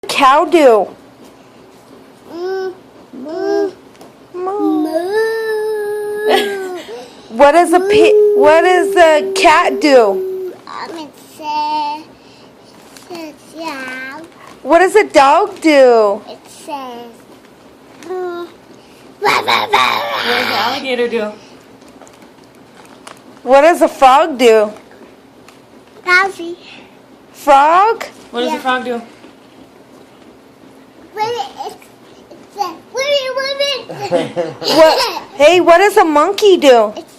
Cow do? Moo. What does a cat do? It says yeah. What does a dog do? It says What does the alligator do? What does a frog do? Lousy. Frog? What does the frog do? It's What? Hey, what does a monkey do? It's